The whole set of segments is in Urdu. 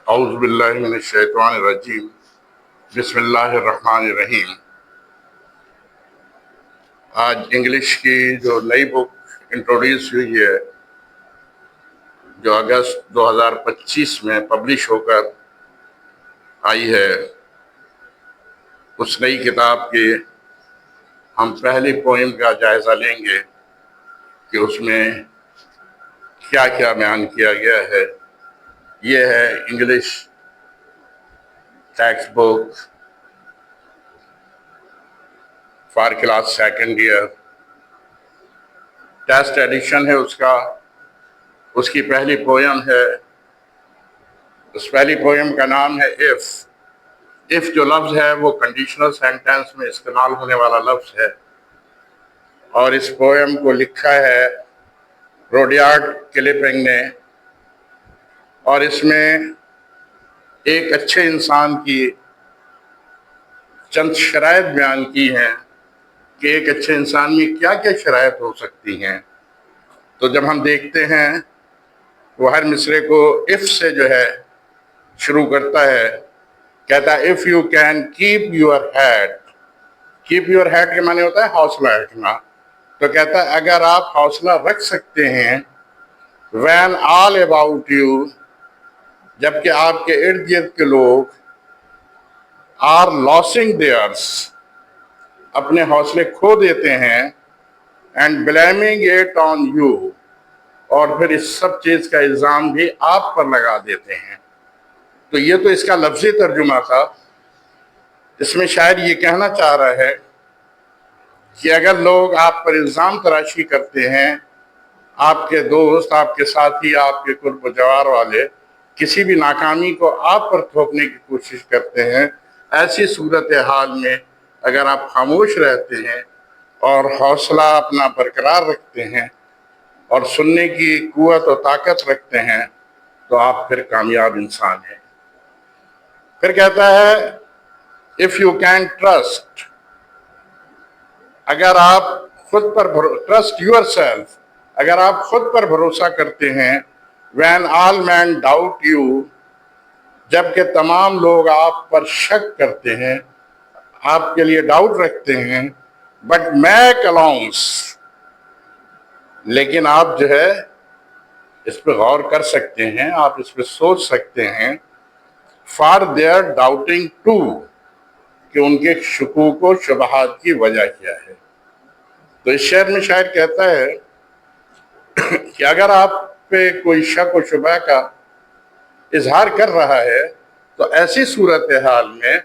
اعوذ باللہ من الشیطان الرجیم بسم اللہ الرحمن الرحیم۔ آج انگلش کی جو نئی بک انٹروڈیوس ہوئی ہے، جو اگست 2025 میں پبلش ہو کر آئی ہے، اس نئی کتاب کی ہم پہلی پوئم کا جائزہ لیں گے کہ اس میں کیا کیا بیان کیا گیا ہے۔ یہ ہے English text book for class second year, test edition ہے اس کا۔ اس کی پہلی پوئم ہے، اس پہلی پوئم کا نام ہے ایف۔ ایف جو لفظ ہے وہ کنڈیشنل سینٹینس میں استعمال ہونے والا لفظ ہے، اور اس پوئم کو لکھا ہے روڈیارڈ کلپنگ نے، اور اس میں ایک اچھے انسان کی چند شرائط بیان کی ہیں کہ ایک اچھے انسان میں کیا کیا شرائط ہو سکتی ہیں۔ تو جب ہم دیکھتے ہیں وہ ہر مصرے کو if سے جو ہے شروع کرتا ہے، کہتا ہے if you can keep your head۔ keep your head کے معنی ہوتا ہے حوصلہ رکھنا، تو کہتا ہے اگر آپ حوصلہ رکھ سکتے ہیں when all about you، جبکہ آپ کے ارد گرد کے لوگ are losing theirs، اپنے حوصلے کھو دیتے ہیں and blaming it on you، اور پھر اس سب چیز کا الزام بھی آپ پر لگا دیتے ہیں۔ تو یہ تو اس کا لفظی ترجمہ تھا۔ اس میں شاعر یہ کہنا چاہ رہا ہے کہ اگر لوگ آپ پر الزام تراشی کرتے ہیں، آپ کے دوست، آپ کے ساتھی، آپ کے قرب و جوار والے کسی بھی ناکامی کو آپ پر تھوپنے کی کوشش کرتے ہیں، ایسی صورتحال میں اگر آپ خاموش رہتے ہیں اور حوصلہ اپنا برقرار رکھتے ہیں اور سننے کی قوت و طاقت رکھتے ہیں، تو آپ پھر کامیاب انسان ہیں۔ پھر کہتا ہے if you can trust، اگر آپ خود پر trust yourself، اگر آپ خود پر بھروسہ کرتے ہیں when all men doubt you، جبکہ تمام لوگ آپ پر شک کرتے ہیں، آپ کے لیے ڈاؤٹ رکھتے ہیں but make allowance، لیکن آپ جو ہے اس پہ غور کر سکتے ہیں، آپ اس پہ سوچ سکتے ہیں for their doubting too، کہ ان کے شکوک و شبہات کی وجہ کیا ہے۔ تو اس شعر میں شاعر کہتا ہے کہ اگر آپ پہ کوئی شک و شبہ کا اظہار کر رہا ہے تو ایسی صورتحال میں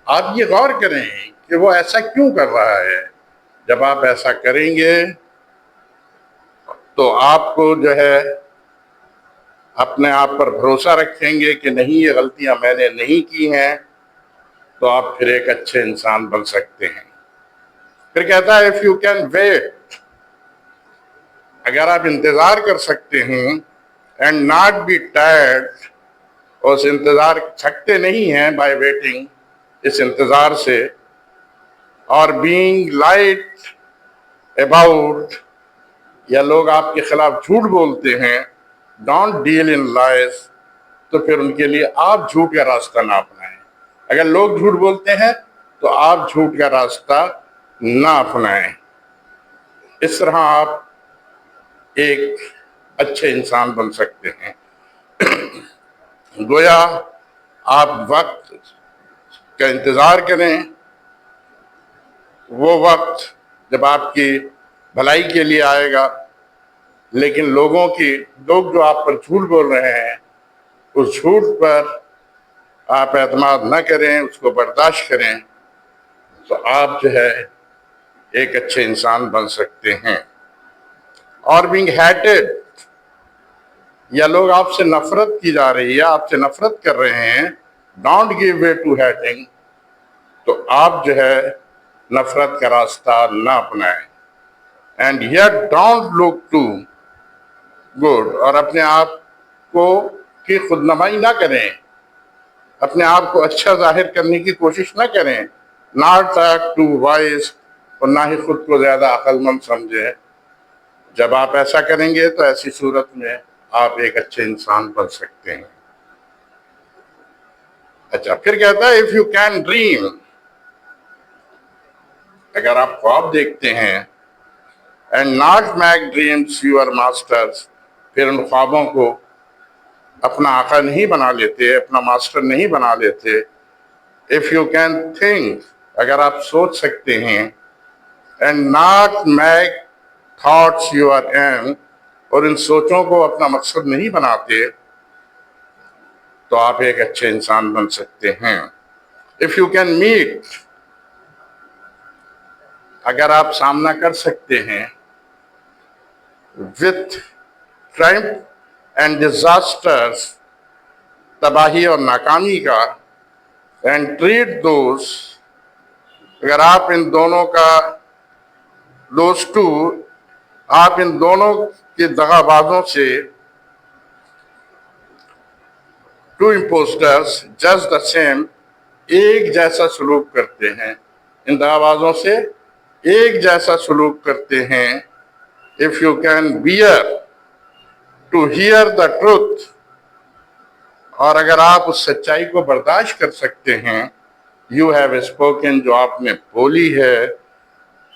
آپ یہ غور کریں کہ وہ ایسا کیوں کر رہا ہے۔ جب آپ ایسا کریں گے تو آپ کو جو ہے اپنے آپ پر بھروسہ رکھیں گے کہ نہیں، یہ غلطیاں میں نے نہیں کی ہیں، تو آپ پھر ایک اچھے انسان بن سکتے ہیں۔ پھر کہتا ہے if you can wait، اگر آپ انتظار کر سکتے ہیں and not be tired، اور اس انتظار تھکتے نہیں ہیں by waiting، اس انتظار سے، اور being light about، یا لوگ آپ کے خلاف جھوٹ بولتے ہیں don't deal in lies، تو پھر ان کے لیے آپ جھوٹ کا راستہ نہ اپنائیں۔ اگر لوگ جھوٹ بولتے ہیں تو آپ جھوٹ کا راستہ نہ اپنائیں۔ اس طرح آپ ایک اچھے انسان بن سکتے ہیں۔ گویا آپ وقت کا انتظار کریں، وہ وقت جب آپ کی بھلائی کے لیے آئے گا، لیکن لوگ جو آپ پر جھوٹ بول رہے ہیں، اس جھوٹ پر آپ اعتماد نہ کریں، اس کو برداشت کریں، تو آپ جو ہے ایک اچھے انسان بن سکتے ہیں۔ اور being hated، یا لوگ آپ سے نفرت کی جا رہی ہے، آپ سے نفرت کر رہے ہیں don't give way to hating، تو آپ جو ہے نفرت کا راستہ نہ اپنائیں۔ and yet don't look too good، اور اپنے آپ کو کی خود نمائی نہ کریں، اپنے آپ کو اچھا ظاہر کرنے کی کوشش نہ کریں، not act too wise، اور نہ ہی خود کو زیادہ عقل مند سمجھیں۔ جب آپ ایسا کریں گے تو ایسی صورت میں آپ ایک اچھے انسان بن سکتے ہیں۔ اچھا پھر کہتا ہے if you can dream, اگر آپ خواب دیکھتے ہیں and not make dreams your masters, پھر ان خوابوں کو اپنا آقا نہیں بنا لیتے، اپنا ماسٹر نہیں بنا لیتے. if you can think, اگر آپ سوچ سکتے ہیں and not make thoughts your aim, اور ان سوچوں کو اپنا مقصد نہیں بناتے، تو آپ ایک اچھے انسان بن سکتے ہیں. if you can meet, اگر آپ سامنا کر سکتے ہیں with triumph and disasters, تباہی اور ناکامی کا and treat those, اگر آپ ان دونوں کا those two، آپ ان دونوں کے دغا بازوں سے two imposters just the same، ایک جیسا سلوک کرتے ہیں، ان دغا بازوں سے ایک جیسا سلوک کرتے ہیں. if you can bear to hear the truth، اور اگر آپ اس سچائی کو برداشت کر سکتے ہیں you have spoken، جو آپ نے بولی ہے،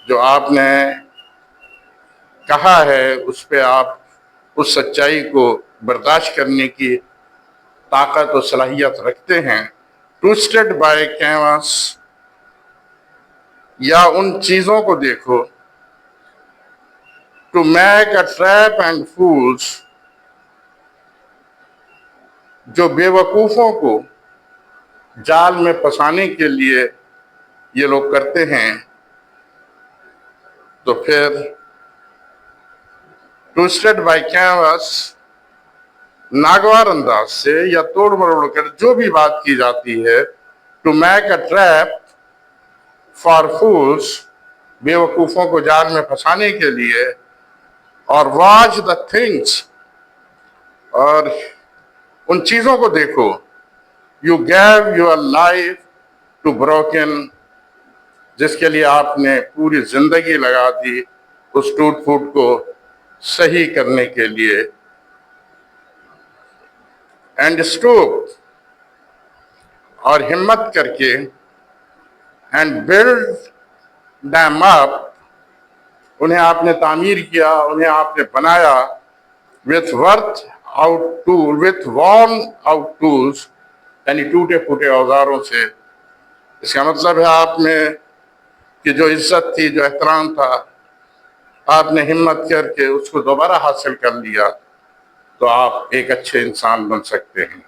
جو آپ نے کہا ہے، اس پہ آپ اس سچائی کو برداشت کرنے کی طاقت و صلاحیت رکھتے ہیں. twisted by canvas، یا ان چیزوں کو دیکھو to make a trap and fools، جو بے وقوفوں کو جال میں پھنسانے کے لیے یہ لوگ کرتے ہیں. تو پھر twisted by canvas، ناگوار انداز سے یا توڑ مروڑ کر جو بھی بات کی جاتی ہے to make a trap for fools، بے وقوفوں کو جال میں پھنسانے کے لیے. اور watch the things، اور ان چیزوں کو دیکھو you gave your life to broken، جس کے لیے آپ نے پوری زندگی لگا دی اس ٹوٹ پھوٹ کو صحیح کرنے کے لیے. and stoop، اور ہمت کر کے and build them up، انہیں آپ نے تعمیر کیا، انہیں آپ نے بنایا with worn out tools، یعنی ٹوٹے پھوٹے اوزاروں سے. اس کا مطلب ہے آپ میں کہ جو عزت تھی، جو احترام تھا، آپ نے ہمت کر کے اس کو دوبارہ حاصل کر لیا، تو آپ ایک اچھے انسان بن سکتے ہیں.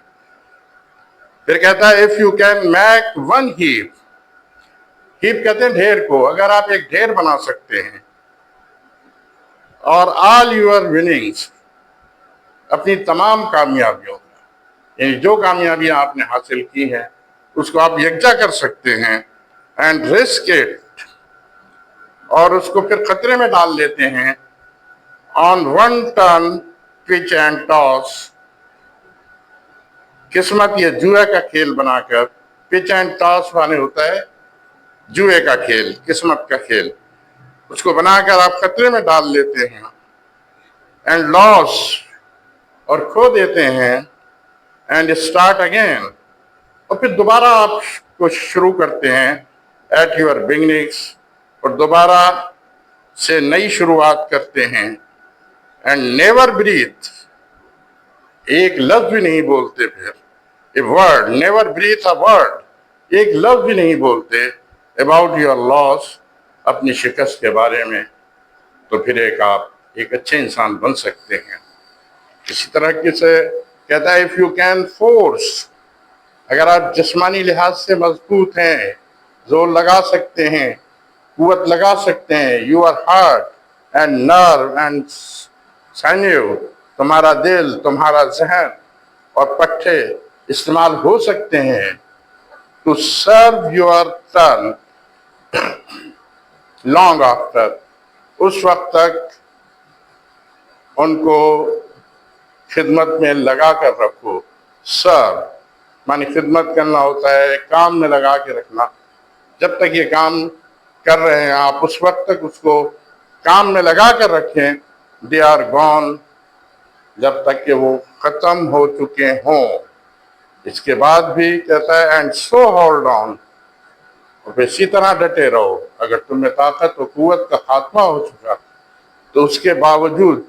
پھر کہتا ہے if you can make one heap، heap کہتے ہیں ڈھیر کو، اگر آپ ایک ڈھیر بنا سکتے ہیں، اور all your winnings، اپنی تمام کامیابیوں، یعنی جو کامیابیاں آپ نے حاصل کی ہیں اس کو آپ یکجا کر سکتے ہیں. and risk it، اور اس کو پھر خطرے میں ڈال لیتے ہیں on one turn pitch and toss، قسمت یہ جوئے کا کھیل بنا کر، pitch and toss مانے ہوتا ہے جوئے کا کھیل، قسمت کا کھیل، اس کو بنا کر آپ خطرے میں ڈال لیتے ہیں. and loss، اور کھو دیتے ہیں and start again، اور پھر دوبارہ آپ کو شروع کرتے ہیں at your beginnings، اور دوبارہ سے نئی شروعات کرتے ہیں. and never breathe، ایک لفظ بھی نہیں بولتے. پھر a word، never breathe a word، ایک لفظ بھی نہیں بولتے about your loss، اپنی شکست کے بارے میں. تو پھر آپ ایک اچھے انسان بن سکتے ہیں. اسی طرح سے کہتا ہے if you can force، اگر آپ جسمانی لحاظ سے مضبوط ہیں، زور لگا سکتے ہیں، قوت لگا سکتے ہیں. your heart and nerve and sinew، تمہارا دل، تمہارا ذہن اور پٹھے استعمال ہو سکتے ہیں to serve your turn long after، اس وقت تک ان کو خدمت میں لگا کر رکھو. سر معنی خدمت کرنا ہوتا ہے، کام میں لگا کے رکھنا. جب تک یہ کام کر رہے ہیں آپ اس وقت تک اس کو کام میں لگا کر رکھیں. دے آر گون، جب تک کہ وہ ختم ہو چکے ہوں. اس کے بعد بھی کہتا ہے اینڈ سو ہولڈ آن، اور اسی طرح ڈٹے رہو. اگر تم میں طاقت و قوت کا خاتمہ ہو چکا تو اس کے باوجود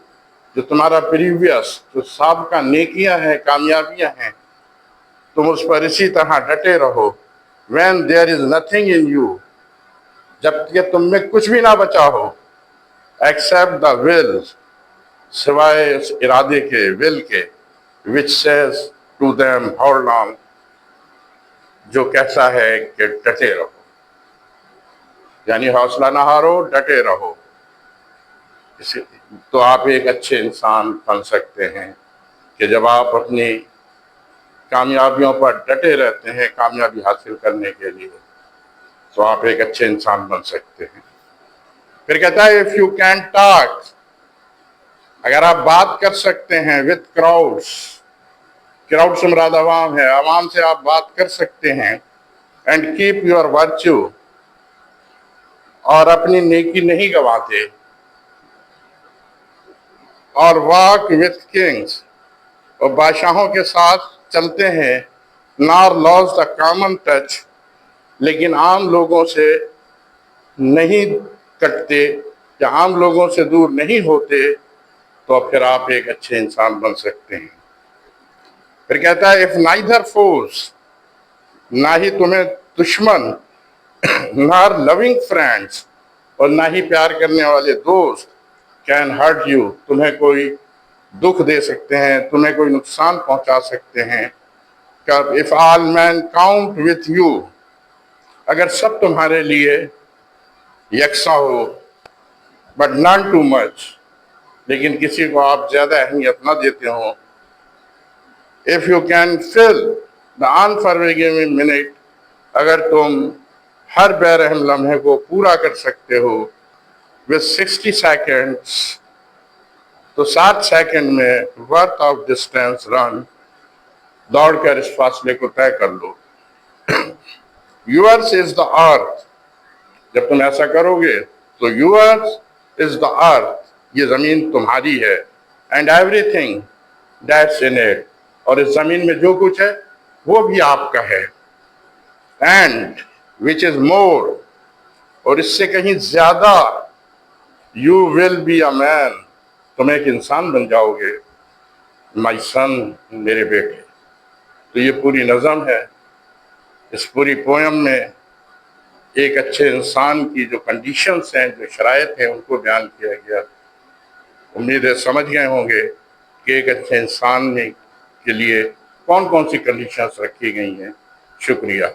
جو تمہارا پریویس جو سابقہ نیکیاں ہیں، کامیابیاں ہیں، تم اس پر اسی طرح ڈٹے رہو. when there is nothing in you، جب کہ تم میں کچھ بھی نہ بچا ہو، except the will، سوائے اس ارادے کے، will کے، which says to them hold on، جو کہتا ہے کہ ڈٹے رہو. یعنی حوصلہ نہ ہارو، ڈٹے رہو. تو آپ ایک اچھے انسان بن سکتے ہیں کہ جب آپ اپنی کامیابیوں پر ڈٹے رہتے ہیں کامیابی حاصل کرنے کے لیے، تو آپ ایک اچھے انسان بن سکتے ہیں. پھر کہتا ہے if you can talk، اگر آپ بات کر سکتے ہیں with crowds، کراؤڈ سے مراد عوام ہے، عوام سے آپ بات کر سکتے ہیں، and keep your virtue، اور اپنی نیکی نہیں گواتے، اور walk with kings، اور بادشاہوں کے ساتھ چلتے ہیں، nor lose the common touch، لیکن عام لوگوں سے نہیں کٹتے یا عام لوگوں سے دور نہیں ہوتے، تو پھر آپ ایک اچھے انسان بن سکتے ہیں. پھر کہتا ہے if neither foes، نہ ہی تمہیں دشمن، nor loving friends، اور نہ ہی پیار کرنے والے دوست، can hurt you، تمہیں کوئی دکھ دے سکتے ہیں، تمہیں کوئی نقصان پہنچا سکتے ہیں. if all men count with you، اگر سب تمہارے لیے یکساں ہو، but none too much، لیکن کسی کو آپ زیادہ اہمیت نہ دیتے ہوں. if you can fill the unforgiving minute، اگر تم ہر بے رحم لمحے کو پورا کر سکتے ہو with 60 seconds، تو 60 سیکنڈ میں worth of distance run، دوڑ کر اس فاصلے کو طے کر لو. yours is the earth، جب تم ایسا کرو گے تو yours is the earth، یہ زمین تمہاری ہے، and everything that's in it، اور اس زمین میں جو کچھ ہے وہ بھی آپ کا ہے. and which is more، اور اس سے کہیں زیادہ، you will be a man، تم ایک انسان بن جاؤ گے. my son، میرے بیٹے. تو یہ پوری نظم ہے. اس پوری پویم میں ایک اچھے انسان کی جو کنڈیشنز ہیں، جو شرائط ہیں، ان کو بیان کیا گیا. امید ہے سمجھ گئے ہوں گے کہ ایک اچھے انسان کے لیے کون کون سی کنڈیشنز رکھی گئی ہیں. شکریہ.